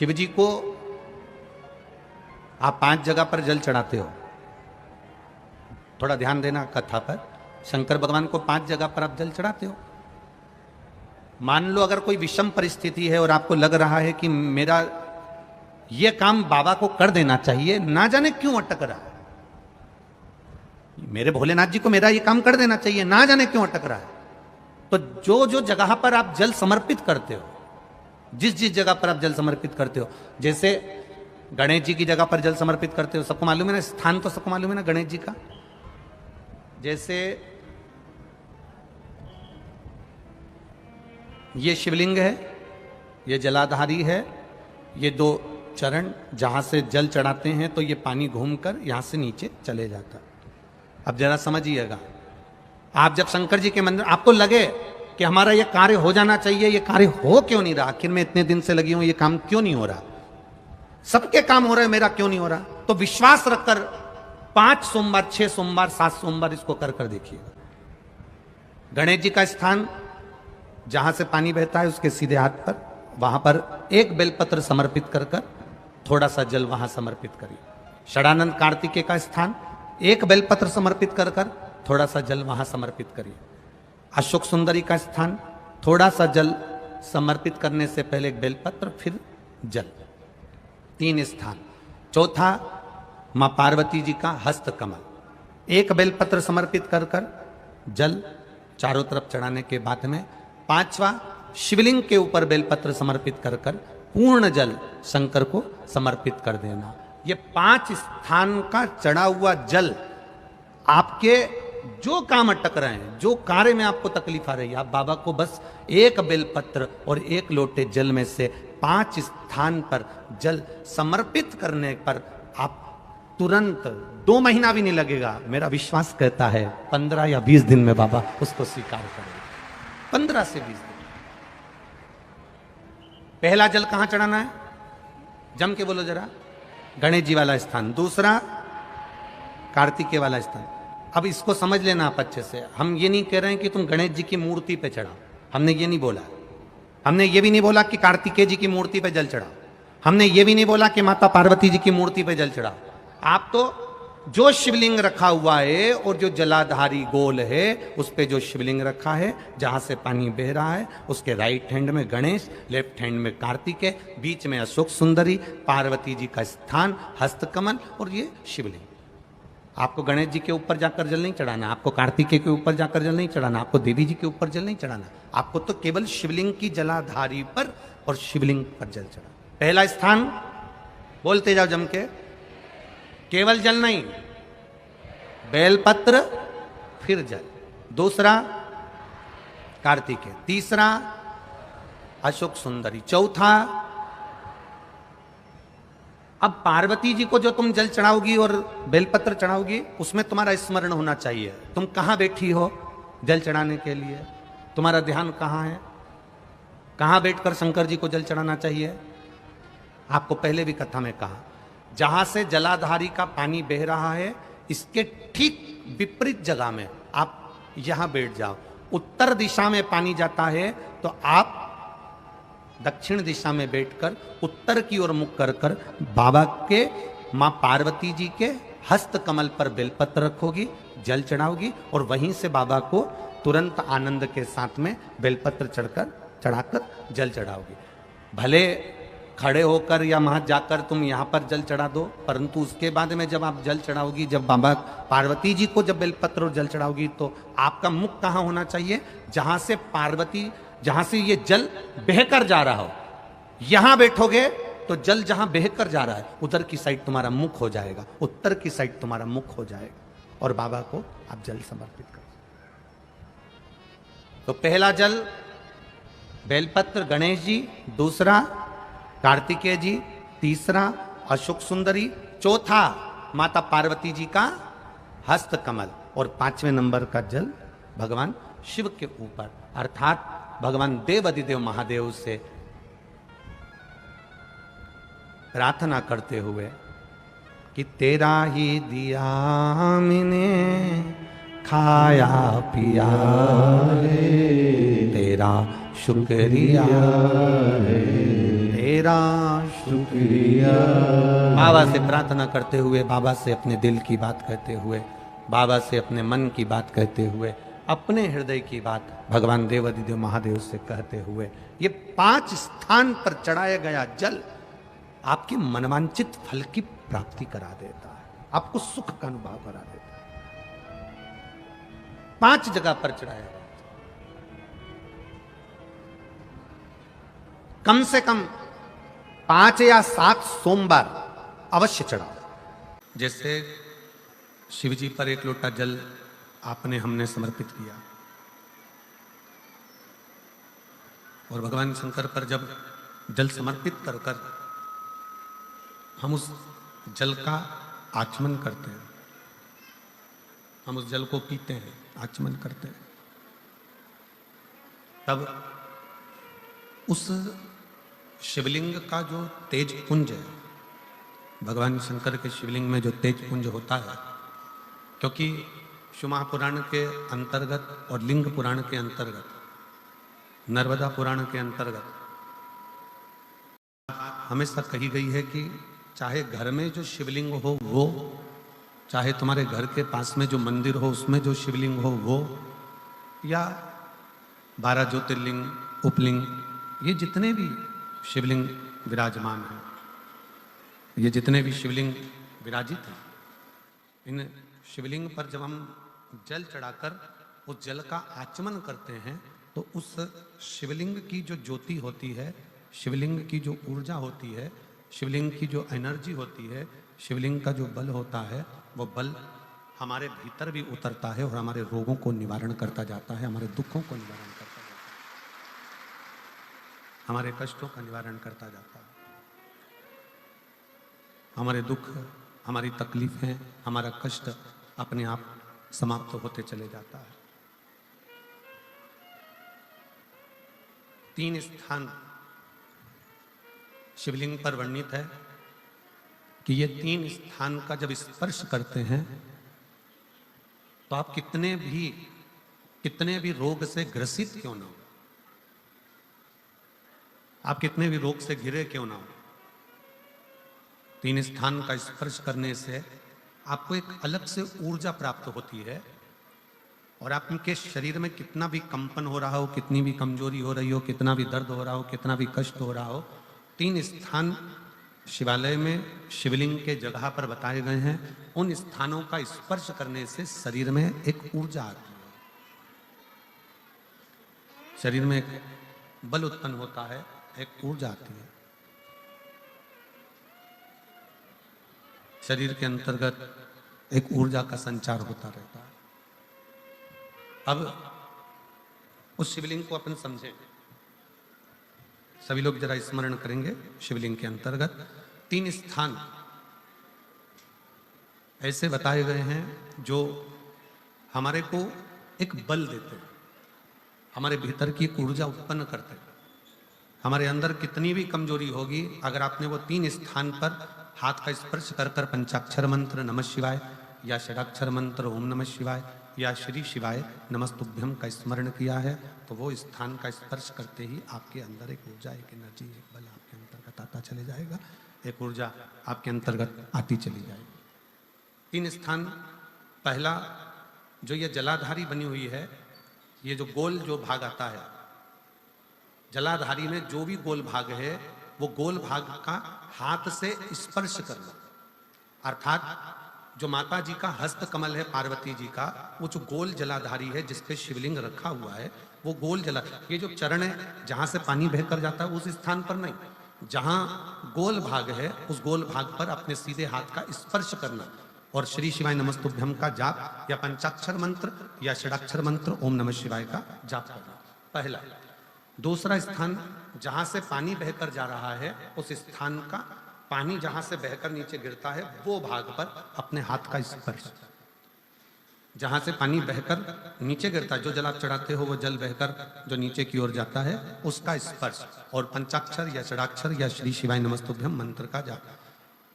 शिव जी को आप 5 जगह पर जल चढ़ाते हो, थोड़ा ध्यान देना कथा पर। शंकर भगवान को 5 जगह पर आप जल चढ़ाते हो। मान लो अगर कोई विषम परिस्थिति है और आपको लग रहा है कि मेरा ये काम बाबा को कर देना चाहिए, ना जाने क्यों अटक रहा है, मेरे भोलेनाथ जी को मेरा ये काम कर देना चाहिए, ना जाने क्यों अटक रहा है, तो जो जो जगह पर आप जल समर्पित करते हो, जिस जिस जगह पर आप जल समर्पित करते हो, जैसे गणेश जी की जगह पर जल समर्पित करते हो, सबको मालूम है ना, स्थान तो सबको मालूम है ना गणेश जी का। जैसे ये शिवलिंग है, ये जलाधारी है, ये 2 चरण जहां से जल चढ़ाते हैं तो ये पानी घूमकर यहां से नीचे चले जाता है। अब जरा समझिएगा, आप जब शंकर जी के मंदिर, आपको लगे कि हमारा ये कार्य हो जाना चाहिए, ये कार्य हो क्यों नहीं रहा, आखिर मैं इतने दिन से लगी हूं, ये काम क्यों नहीं हो रहा, सबके काम हो रहे हैं, मेरा क्यों नहीं हो रहा, तो विश्वास रखकर 5 सोमवार, 6 सोमवार, 7 सोमवार इसको कर कर देखिएगा। गणेश जी का स्थान जहां से पानी बहता है उसके सीधे हाथ पर, वहां पर एक बेलपत्र समर्पित कर कर थोड़ा सा जल वहां समर्पित करिए। षडानंद कार्तिकेय का स्थान, एक बेलपत्र समर्पित कर कर थोड़ा सा जल वहां समर्पित करिए। अशोक सुंदरी का स्थान, थोड़ा सा जल समर्पित करने से पहले एक बेलपत्र, फिर जल। 3 स्थान। चौथा मां पार्वती जी का हस्त कमल, एक बेलपत्र समर्पित कर कर जल चारों तरफ चढ़ाने के बाद में 5वां शिवलिंग के ऊपर बेलपत्र समर्पित कर कर पूर्ण जल शंकर को समर्पित कर देना। ये 5 स्थान का चढ़ा हुआ जल आपके जो काम अटक रहे हैं, जो कार्य में आपको तकलीफ आ रही है, आप बाबा को बस एक बेलपत्र और एक लोटे जल में से 5 स्थान पर जल समर्पित करने पर आप तुरंत 2 महीना भी नहीं लगेगा, मेरा विश्वास कहता है 15 या 20 दिन में बाबा उसको स्वीकार करेंगे। 15 से 20 दिन। पहला जल कहां चढ़ाना है, जम के बोलो जरा, गणेश जी वाला स्थान। दूसरा कार्तिकेय वाला स्थान। अब इसको समझ लेना आप अच्छे से, हम ये नहीं कह रहे हैं कि तुम गणेश जी की मूर्ति पे चढ़ाओ, हमने ये नहीं बोला। हमने ये भी नहीं बोला कि कार्तिकेय जी की मूर्ति पे जल चढ़ाओ, हमने ये भी नहीं बोला कि माता पार्वती जी की मूर्ति पे जल चढ़ाओ। आप तो जो शिवलिंग रखा हुआ है और जो जलाधारी गोल है उस पे जो शिवलिंग रखा है, जहां से पानी बह रहा है, उसके राइट हैंड में गणेश, लेफ्ट हैंड में कार्तिकेय, बीच में अशोक सुंदरी, पार्वती जी का स्थान, हस्तकमल और ये शिवलिंग। आपको गणेश जी के ऊपर जाकर जल नहीं चढ़ाना, आपको कार्तिकेय के ऊपर जाकर जल नहीं चढ़ाना, आपको देवी जी के ऊपर जल नहीं चढ़ाना, आपको तो केवल शिवलिंग की जलाधारी पर और शिवलिंग पर जल चढ़ा। पहला स्थान बोलते जाओ जम के, केवल जल नहीं, बेलपत्र फिर जल। दूसरा कार्तिकेय, तीसरा अशोक सुंदरी, चौथा अब पार्वती जी को जो तुम जल चढ़ाओगी और बेलपत्र चढ़ाओगी उसमें तुम्हारा स्मरण होना चाहिए, तुम कहां बैठी हो जल चढ़ाने के लिए, तुम्हारा ध्यान कहां है, कहां बैठकर शंकर जी को जल चढ़ाना चाहिए। आपको पहले भी कथा में कहा, जहां से जलाधारी का पानी बह रहा है इसके ठीक विपरीत जगह में आप यहां बैठ जाओ। उत्तर दिशा में पानी जाता है तो आप दक्षिण दिशा में बैठकर उत्तर की ओर मुख कर कर बाबा के, मां पार्वती जी के हस्त कमल पर बेलपत्र रखोगी, जल चढ़ाओगी और वहीं से बाबा को तुरंत आनंद के साथ में बेलपत्र चढ़ाकर जल चढ़ाओगी। भले खड़े होकर या वहां जाकर तुम यहां पर जल चढ़ा दो, परंतु उसके बाद में जब आप जल चढ़ाओगी, जब बाबा पार्वती जी को जब बेलपत्र और जल चढ़ाओगी तो आपका मुख कहां होना चाहिए, जहां से पार्वती, जहां से ये जल बहकर जा रहा हो, यहां बैठोगे तो जल जहां बहकर जा रहा है उधर की साइड तुम्हारा मुख हो जाएगा, उत्तर की साइड तुम्हारा मुख हो जाएगा और बाबा को आप जल समर्पित करो। तो पहला जल बेलपत्र गणेश जी, दूसरा कार्तिकेय जी, तीसरा अशोक सुंदरी, चौथा माता पार्वती जी का हस्त कमल और 5वें नंबर का जल भगवान शिव के ऊपर, अर्थात भगवान देवाधिदेव महादेव से प्रार्थना करते हुए कि तेरा ही दिया मैंने खाया पिया रे, तेरा शुक्रिया रे, मेरा शुक्रिया। बाबा से प्रार्थना करते हुए, बाबा से अपने दिल की बात कहते हुए, बाबा से अपने मन की बात कहते हुए, अपने हृदय की बात भगवान देवाधिदेव महादेव से कहते हुए, ये 5 स्थान पर चढ़ाया गया जल आपके मनवांचित फल की प्राप्ति करा देता है, आपको सुख का अनुभव करा देता है। 5 जगह पर चढ़ाया गया, कम से कम 5 या 7 सोमवार अवश्य चढ़ाओ। जैसे शिव जी पर 1 लोटा जल आपने हमने समर्पित किया, और भगवान शंकर पर जब जल समर्पित कर कर हम उस जल का आचमन करते हैं, हम उस जल को पीते हैं, आचमन करते हैं, तब उस शिवलिंग का जो तेज पुंज है, भगवान शंकर के शिवलिंग में जो तेज पुंज होता है, क्योंकि शिव महापुराण के अंतर्गत और लिंग पुराण के अंतर्गत, नर्मदा पुराण के अंतर्गत हमेशा कही गई है कि चाहे घर में जो शिवलिंग हो वो, चाहे तुम्हारे घर के पास में जो मंदिर हो उसमें जो शिवलिंग हो वो, या 12 ज्योतिर्लिंग, उपलिंग, ये जितने भी शिवलिंग विराजमान हैं, ये जितने भी शिवलिंग विराजित हैं, इन शिवलिंग पर जब हम जल चढ़ाकर उस जल का आचमन करते हैं, तो उस शिवलिंग की जो ज्योति होती है, शिवलिंग की जो ऊर्जा होती है, शिवलिंग की जो एनर्जी होती है, शिवलिंग का जो बल होता है, वो बल हमारे भीतर भी उतरता है और हमारे रोगों को निवारण करता जाता है, हमारे दुखों को निवारण करता जाता है, हमारे कष्टों का निवारण करता जाता है, हमारे दुख, हमारी तकलीफें, हमारा कष्ट अपने आप समाप्त होते चले जाता है। 3 स्थान शिवलिंग पर वर्णित है कि ये 3 स्थान का जब स्पर्श करते हैं तो आप कितने भी रोग से ग्रसित क्यों ना हो, आप कितने भी रोग से घिरे क्यों ना हो, 3 स्थान का स्पर्श करने से आपको एक अलग से ऊर्जा प्राप्त होती है, और आपके शरीर में कितना भी कंपन हो रहा हो, कितनी भी कमजोरी हो रही हो, कितना भी दर्द हो रहा हो, कितना भी कष्ट हो रहा हो, 3 स्थान शिवालय में शिवलिंग के जगह पर बताए गए हैं, उन स्थानों का स्पर्श करने से शरीर में एक ऊर्जा आती है, शरीर में एक बल उत्पन्न होता है, एक ऊर्जा आती है, शरीर के अंतर्गत एक ऊर्जा का संचार होता रहता है। अब उस शिवलिंग को अपन समझें, सभी लोग जरा स्मरण करेंगे। शिवलिंग के अंतर्गत 3 स्थान ऐसे बताए गए हैं जो हमारे को एक बल देते हैं, हमारे भीतर की एक ऊर्जा उत्पन्न करते हैं। हमारे अंदर कितनी भी कमजोरी होगी, अगर आपने वो 3 स्थान पर हाथ का स्पर्श कर कर पंचाक्षर मंत्र नमः शिवाय, या षडाक्षर मंत्र ओम नमः शिवाय, या श्री शिवाय नमस्तुभ्यम का स्मरण किया है, तो वो स्थान का स्पर्श करते ही आपके अंदर एक ऊर्जा, एक एनर्जी, एक बल आपके अंतर्गत आता चले जाएगा, एक ऊर्जा आपके अंतर्गत आती चली जाएगी। 3 स्थान, पहला जो ये जलाधारी बनी हुई है, ये जो गोल जो भाग आता है, जलाधारी में जो भी गोल भाग है, वो गोल भाग का हाथ से स्पर्श करना, अर्थात जो माता जी का हस्त कमल है, पार्वती जी का, वो जो गोल जलाधारी है जिस पे शिवलिंग रखा हुआ है, वो गोल जला, ये जो चरण है जहां से पानी बहकर जाता है उस स्थान पर नहीं, जहां गोल भाग है उस गोल भाग पर अपने सीधे हाथ का स्पर्श करना और श्री शिवाय नमस्तुभ्यम का जाप या पंचाक्षर मंत्र या षडाक्षर मंत्र ओम नमः शिवाय का जाप करना, पहला। दूसरा स्थान, जहां से पानी बहकर जा रहा है उस स्थान का पानी जहां से बहकर नीचे गिरता है वो भाग पर अपने हाथ का स्पर्श, जहां से पानी बहकर नीचे गिरता है, जो जल आप चढ़ाते हो वो जल बहकर जो नीचे की ओर जाता है उसका स्पर्श, और पंचाक्षर या षडाक्षर या श्री शिवाय नमस्तुभ्यम मंत्र का जाप।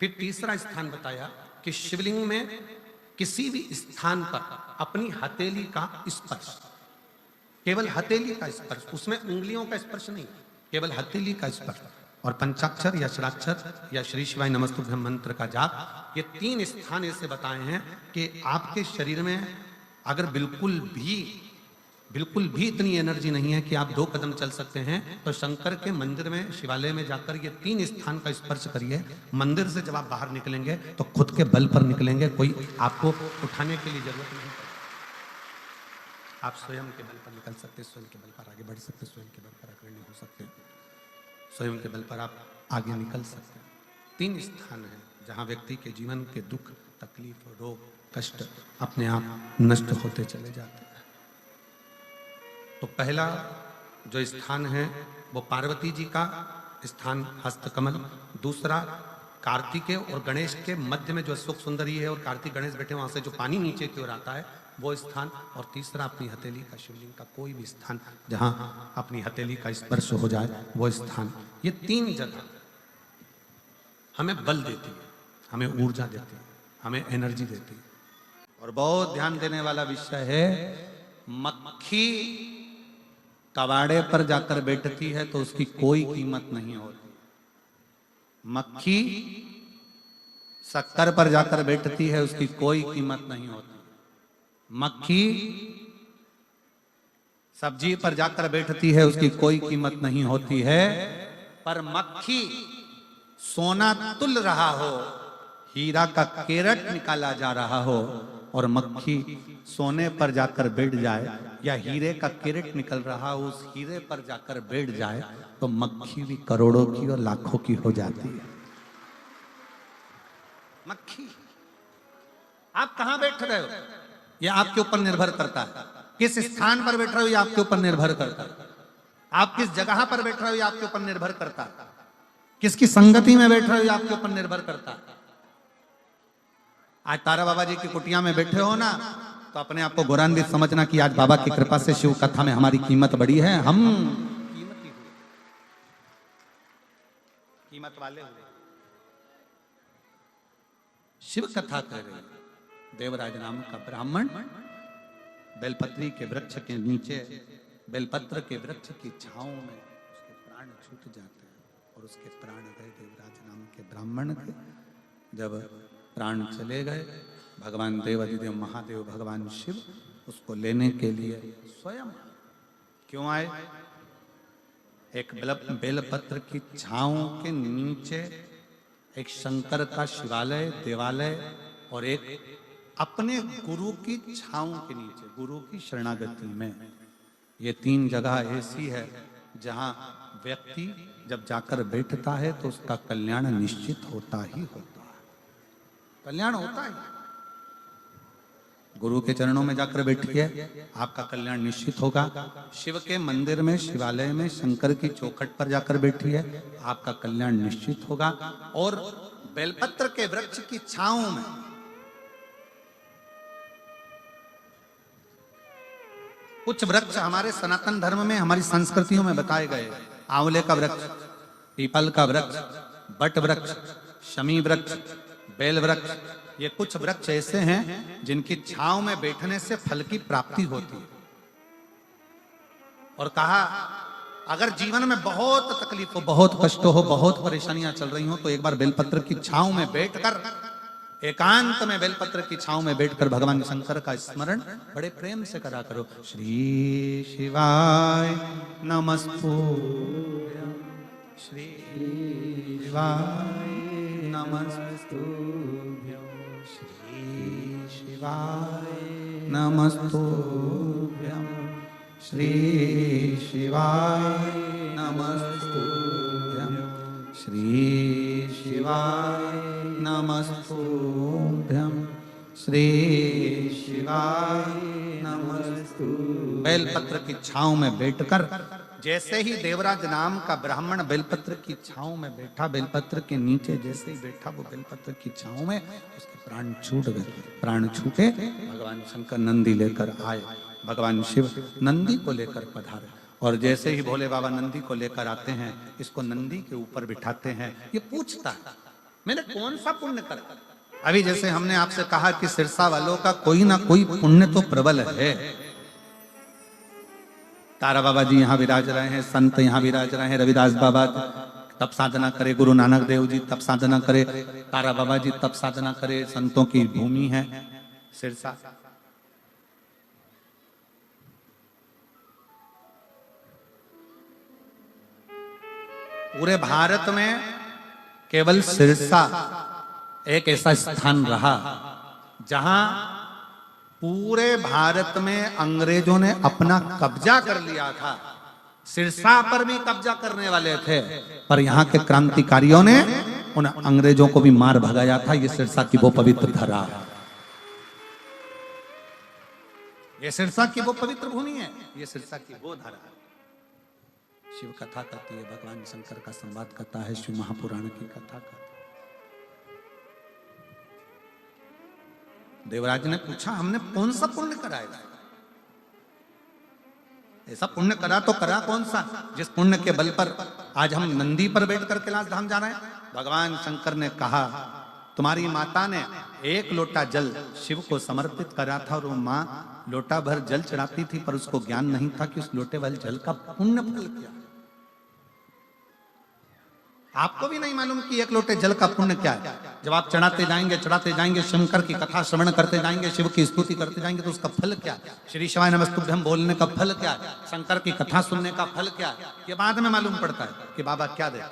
फिर तीसरा स्थान बताया कि शिवलिंग में किसी भी स्थान पर अपनी हथेली का स्पर्श, केवल हथेली का स्पर्श, उसमें उंगलियों का स्पर्श नहीं, केवल हथेली का स्पर्श, और पंचाक्षर या षडाक्षर या श्री शिवाय नमस्तुभ्यम मंत्र का जाप, ये 3 स्थान ऐसे बताए हैं कि आपके शरीर में अगर बिल्कुल भी इतनी एनर्जी नहीं है कि आप 2 कदम चल सकते हैं, तो शंकर के मंदिर में, शिवालय में जाकर ये 3 स्थान का स्पर्श करिए। मंदिर से जब आप बाहर निकलेंगे तो खुद के बल पर निकलेंगे, कोई आपको उठाने के लिए जरूरत नहीं। आप स्वयं के बल पर निकल सकते, स्वयं के बल पर आगे बढ़ सकते, स्वयं के बल पर अग्रणी हो सकते, स्वयं के बल पर आप आगे निकल सकते हैं। 3 स्थान है जहां व्यक्ति के जीवन के दुख, तकलीफ, रोग, कष्ट अपने आप नष्ट होते चले जाते हैं। तो पहला जो स्थान है वो पार्वती जी का स्थान हस्तकमल, दूसरा कार्तिकेय और गणेश के मध्य में जो अशोक सुंदरी है और कार्तिक गणेश बैठे वहां से जो पानी नीचे की ओर आता है वो स्थान, और तीसरा अपनी हथेली का, शिवलिंग का कोई भी स्थान जहां अपनी हथेली का स्पर्श हो जाए वो स्थान। ये 3 जगह हमें बल देती है, हमें ऊर्जा देती है, हमें एनर्जी देती है। और बहुत ध्यान देने वाला विषय है, मक्खी कबाड़े पर जाकर बैठती है तो उसकी कोई कीमत नहीं होती। मक्खी शक्कर पर जाकर बैठती है, उसकी कोई कीमत नहीं होती। मक्खी सब्जी पर जाकर बैठती है, उसकी कोई कीमत नहीं होती है। पर मक्खी सोना तुल रहा हो, हीरा का केरट निकाला जा रहा हो, और मक्खी सोने पर जाकर बैठ जाए या हीरे का केरट निकल रहा हो, उस हीरे पर जाकर बैठ जाए तो मक्खी भी करोड़ों की और लाखों की हो जाती है। मक्खी, आप कहां बैठ रहे हो यह आपके ऊपर निर्भर करता है। किस स्थान पर बैठ रहे हो यह आपके ऊपर निर्भर करता है। आप किस जगह पर बैठ रहे हो यह आपके ऊपर निर्भर करता है। किसकी संगति में बैठ रहे हो यह आपके ऊपर निर्भर करता है। आज तारा बाबा जी की कुटिया में बैठे हो ना, तो अपने आप को गौरवान्वित समझना कि आज बाबा की कृपा से शिव कथा में हमारी कीमत बढ़ी है, हम कीमत वाले हुए। शिव कथा कर रहे हैं। देवराज नाम का ब्राह्मण बेलपत्री के वृक्ष के नीचे, बेलपत्र के वृक्ष की छांव में उसके प्राण छूट जाते हैं, और उसके प्राण गए देवराज नाम के ब्राह्मण के। जब प्राण चले गए, भगवान देवाधिदेव महादेव भगवान शिव उसको लेने के लिए स्वयं क्यों आए? एक बेलपत्र की छांव के नीचे एक शंकर का शिवालय, देवालय, और एक अपने गुरु की छांव के नीचे, गुरु की शरणागति में। ये 3 जगह ऐसी है जहां व्यक्ति जब जाकर बैठता है तो उसका कल्याण निश्चित होता ही होता है। कल्याण होता है। गुरु के चरणों में जाकर बैठिए, आपका कल्याण निश्चित होगा। शिव के मंदिर में, शिवालय में, शंकर की चौखट पर जाकर बैठिए, आपका कल्याण निश्चित होगा। और बेलपत्र के वृक्ष की छांव में, कुछ वृक्ष हमारे सनातन धर्म में, हमारी संस्कृतियों में बताए गए। आंवले का वृक्ष, पीपल का वृक्ष, बट वृक्ष, शमी वृक्ष, बेल वृक्ष, ये कुछ वृक्ष ऐसे हैं जिनकी छांव में बैठने से फल की प्राप्ति होती है। और कहा, अगर जीवन में बहुत तकलीफ हो, बहुत कष्ट हो, बहुत परेशानियां चल रही हो, तो एक बार बेलपत्र की छांव में बैठकर, एकांत में बेलपत्र की छांव में बैठकर भगवान शंकर का स्मरण बड़े प्रेम से करा करो। श्री शिवाय नमस्तुभ्यं, श्री शिवाय नमस्तुभ्यं, श्री शिवाय नमस्तुभ्यं, श्री शिवाय नमस्तुभ्यं, श्री शिवाय नमस्तुभ्यं, श्री शिवाय नमस्तुभ्यं। बेलपत्र की छांव में बैठकर, जैसे ही देवराज नाम का ब्राह्मण बेलपत्र की छांव में बैठा, बेलपत्र के नीचे जैसे ही बैठा, वो बेलपत्र की छांव में उसके प्राण छूट गए। प्राण छूटे, भगवान शंकर नंदी लेकर आए। भगवान शिव नंदी को लेकर पधारे, और जैसे ही भोले बाबा नंदी को लेकर आते हैं, इसको नंदी के ऊपर बिठाते हैं। ये पूछता है, मैंने कौन सा पुण्य करा? अभी जैसे हमने आपसे कहा कि सिरसा वालों का कोई ना कोई पुण्य तो प्रबल है। तारा बाबा जी यहाँ विराज रहे हैं, संत यहाँ विराज रहे हैं, रविदास बाबा तप साधना करे, गुरु नानक देव जी तप साधना करे, तारा बाबा जी तप साधना करे, संतों की भूमि है सिरसा। पूरे भारत में केवल सिरसा एक ऐसा स्थान रहा जहां पूरे भारत में अंग्रेजों ने अपना कब्जा कर लिया था। सिरसा पर भी कब्जा करने वाले थे, पर यहाँ के क्रांतिकारियों ने उन अंग्रेजों को भी मार भगाया था। ये सिरसा की वो पवित्र धरा है, ये सिरसा की वो पवित्र भूमि है, ये सिरसा की वो धरा है। शिव कथा करती है, भगवान शंकर का संवाद करता है, शिव महापुराण की कथा करता है। देवराज ने पूछा हमने कौन सा पुण्य कराया? ऐसा पुण्य करा तो करा कौन सा जिस पुण्य के बल पर आज हम नंदी पर बैठ कर कैलाश धाम जा रहे हैं? भगवान शंकर ने कहा तुम्हारी माता ने एक लोटा जल शिव को समर्पित करा था और वो माँ लोटा भर जल चढ़ाती थी, पर उसको ज्ञान नहीं था कि उस लोटे वाले जल का पुण्य फल क्या। आपको भी नहीं मालूम कि एक लोटे जल का पुण्य क्या है। जब आप चढ़ाते जाएंगे, शंकर की कथा श्रवण करते जाएंगे, शिव की स्तुति करते जाएंगे, तो उसका फल क्या है? श्री शिवाय नमस्तुभ्यं बोलने का फल क्या है? शंकर की कथा सुनने का फल क्या है? ये बाद में मालूम पड़ता है कि बाबा क्या दे।